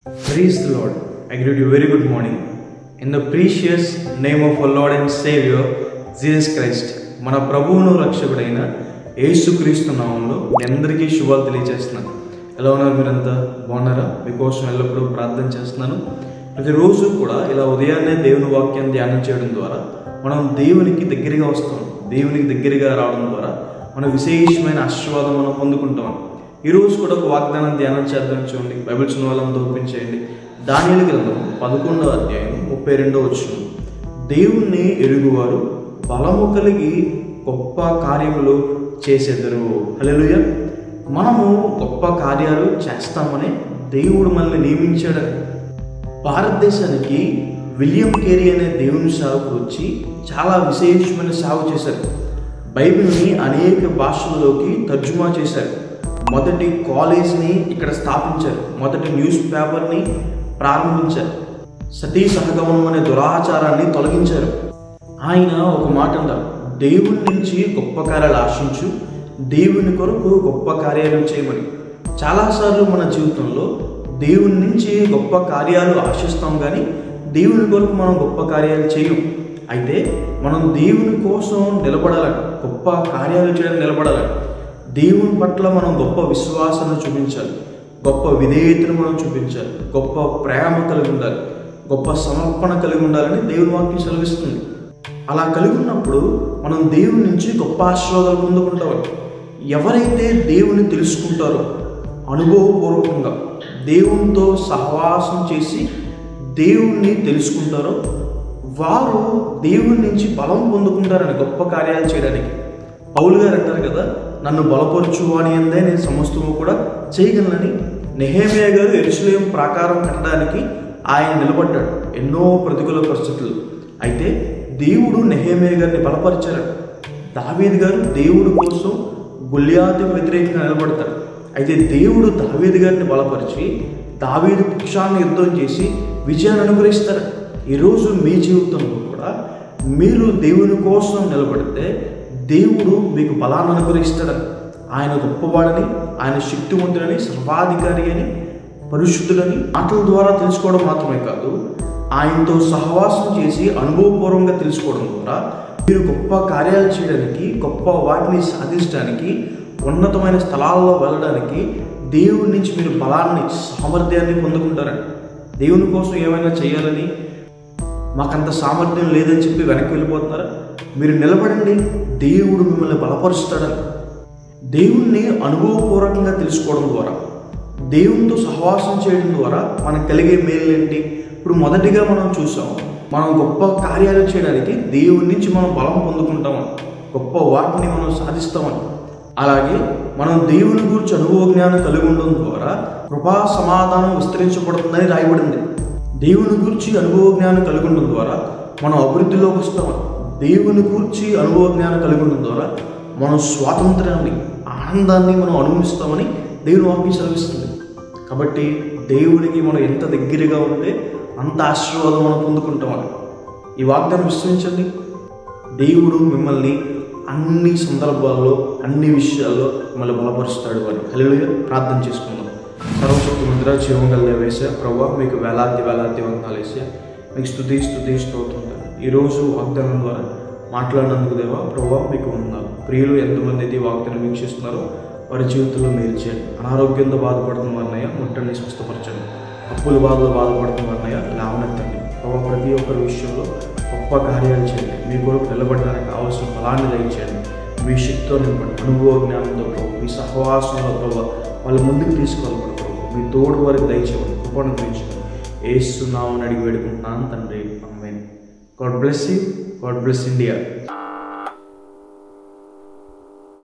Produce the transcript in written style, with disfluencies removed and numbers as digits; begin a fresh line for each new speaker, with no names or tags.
Praise the Lord. I greet you very good morning. In the precious name of our Lord and Savior, Jesus Christ, మన ప్రభువును రక్షకుడైన యేసుక్రీస్తు నామములో మీ అందరికీ శుభాలు తెలియజేస్తున్నాను. ఎలా ఉన్నారు? మీరంతా బాగున్నారా? మీకోసం ఎల్లప్పుడూ ప్రార్థన చేస్తున్నాను. ప్రతిరోజు కూడా ఇలా ఉదయాన్నే దేవుని వాక్యాన్ని ధ్యానం చేయడం ద్వారా మనం దేవునికి దగ్గరగా వస్తాం. దేవునికి దగ్గరగా రావడం ద్వారా మన విశేషమైన ఆశీర్వాదం మనం పొందుకుంటాం. ఈరోజు కూడా ఒక వాగ్దానం ధ్యానం చేద్దాం. చూడండి, బైబిల్ చిన్న వాళ్ళంతా ఓపెన్ చేయండి. దానియేలు గ్రంథం 11వ అధ్యాయం 32వ వచనం. దేవుణ్ణి ఎరుగువారు బలము కలిగి గొప్ప కార్యములు చేసేదరు. హల్లెలూయా. మనము గొప్ప కార్యాలు చేస్తామని దేవుడు మనల్ని నియమించాడని. భారతదేశానికి విలియం కేరీ అనే దేవుని సేవకుడు వచ్చి చాలా విశేషమైన సేవ చేశారు. బైబిల్ని అనేక భాషల్లోకి తర్జుమా చేశారు. మొదటి కాలేజ్ని ఇక్కడ స్థాపించారు. మొదటి న్యూస్ పేపర్ని ప్రారంభించారు. సతీ సహగమనం అనే దురాచారాన్ని తొలగించారు. ఆయన ఒక మాట అంటారు, దేవుని నుంచి గొప్ప కార్యాలు ఆశించు, దేవుని కొరకు గొప్ప కార్యాలు చేయమని. చాలాసార్లు మన జీవితంలో దేవుని నుంచి గొప్ప కార్యాలు ఆశిస్తాం, కానీ దేవుని కొరకు మనం గొప్ప కార్యాలు చేయం. అయితే మనం దేవుని కోసం నిలబడాలని, గొప్ప కార్యాలు చేయడం నిలబడాలని, దేవుని పట్ల మనం గొప్ప విశ్వాసాన్ని చూపించాలి, గొప్ప విధేయతను మనం చూపించాలి, గొప్ప ప్రేమ కలిగి ఉండాలి, గొప్ప సమర్పణ కలిగి ఉండాలని దేవుని వాక్యం సెలవిస్తుంది. అలా కలిగి ఉన్నప్పుడు మనం దేవుని నుంచి గొప్ప ఆశీర్వాదాలు పొందుకుంటాం. ఎవరైతే దేవుని తెలుసుకుంటారో, అనుభవపూర్వకంగా దేవునితో సహవాసం చేసి దేవుణ్ణి తెలుసుకుంటారో, వారు దేవుని నుంచి బలం పొందుకుంటారని గొప్ప కార్యాలు చేయడానికి. పౌలు గారు అంటారు కదా, నన్ను బలపరచు అని అందే నేను సమస్తము కూడా చేయగలనని. నెహెమ్యా గారు యెరూషలేము ప్రాకారం కట్టడానికి ఆయన నిలబడ్డాడు ఎన్నో ప్రతికూల పరిస్థితులు. అయితే దేవుడు నెహెమ్యా గారిని బలపరిచారు. దావీదు గారు దేవుడి కోసం గొల్లియాతుకు వ్యతిరేకంగా నిలబడతాడు. అయితే దేవుడు దావీదు గారిని బలపరిచి దావీదు పక్షాన్ని యుద్ధం చేసి విజయాన్ని అనుగ్రహిస్తారు. ఈరోజు మీ జీవితంలో కూడా మీరు దేవుని కోసం నిలబడితే దేవుడు మీకు బలాన్ని అనుగ్రహిస్తాడని. ఆయన గొప్పవాడని, ఆయన శక్తివంతుడని, సర్వాధికారి అని, పరిశుద్ధుడని మాటల ద్వారా తెలుసుకోవడం మాత్రమే కాదు, ఆయనతో సహవాసం చేసి అనుభవపూర్వకంగా తెలుసుకోవడం ద్వారా మీరు గొప్ప కార్యాలు చేయడానికి, గొప్ప వాటిని సాధించడానికి, ఉన్నతమైన స్థలాల్లో వెళ్ళడానికి దేవుడి నుంచి మీరు బలాన్ని, సామర్థ్యాన్ని పొందుకుంటారని. దేవుని కోసం ఏమైనా చేయాలని మాకంత సామర్థ్యం లేదని చెప్పి వెనక్కి వెళ్ళిపోతున్నారా? మీరు నిలబడండి, దేవుడు మిమ్మల్ని బలపరుస్తాడని. దేవుణ్ణి అనుభవపూర్వకంగా తెలుసుకోవడం ద్వారా, దేవునితో సహవాసం చేయడం ద్వారా మనకు కలిగే మేలు ఏంటి? ఇప్పుడు మొదటిగా మనం చూసాం, మనం గొప్ప కార్యాలు చేయడానికి దేవుని నుంచి మనం బలం పొందుకుంటామని, గొప్ప వాటిని మనం సాధిస్తామని. అలాగే మనం దేవుని గురించి అనుభవ జ్ఞానం కలిగి ఉండడం ద్వారా కృపా సమాధానం విస్తరించబడుతుందని రాయబడింది. దేవుని గురించి అనుభవ జ్ఞానం కలిగి ఉండడం ద్వారా మనం అభివృద్ధిలోకి వస్తామని, దేవుని గురించి అనుభవ జ్ఞానం కలిగి ఉండడం ద్వారా మనం స్వాతంత్ర్యాన్ని, ఆనందాన్ని మనం అనుభవిస్తామని దేవుని వాక్యం సెలవిస్తుంది. కాబట్టి దేవునికి మనం ఎంత దగ్గరగా ఉంటే అంత ఆశీర్వాదం మనం పొందుకుంటామని ఈ వాగ్దానం విశ్వసించండి. దేవుడు మిమ్మల్ని అన్ని సందర్భాల్లో, అన్ని విషయాల్లో మిమ్మల్ని బలపరుస్తాడు అని. హల్లెలూయా. ప్రార్థన చేసుకుందాం. సర్వశక్తిమంతుడా, జీవగల దేవా, ప్రభువా, మీకు వేలాది వందనాలు వేసా, మీకు స్తుతి స్తోత్రం. ఈరోజు వాగ్దానం ద్వారా మాట్లాడినందుకు దేవా, ప్రభువా, మీకు వందనాలు. ప్రియులు ఎంతమంది అయితే వాగ్దానం వీక్షిస్తున్నారో వారి జీవితంలో మేలు చేయండి. అనారోగ్యంతో బాధపడుతున్న వారినయ్యా ముట్టండి, స్వస్థపరచండి. అప్పుల బాధలో బాధపడుతున్న వారినయ్యా లేవనెత్తండి. ప్రభావ, ప్రతి ఒక్కరి విషయంలో గొప్ప కార్యాలు చేయండి. మీ కొరకు నిలబడడానికి కావాల్సిన బలాన్ని దయచేయండి. మీ శక్తితో నింపండి, అనుభవ జ్ఞానంతో ప్రభు, మీ సహవాసంలో ప్రభావ వాళ్ళ ముందుకు తీసుకోవాలి ప్రభు. మీ తోడు వారికి దయచేయండి, కృపను దయచేయండి. యేసు నామమున అడిగి వేడుకుంటున్నాను తండ్రి, ఆమేన్. God bless you. God bless India.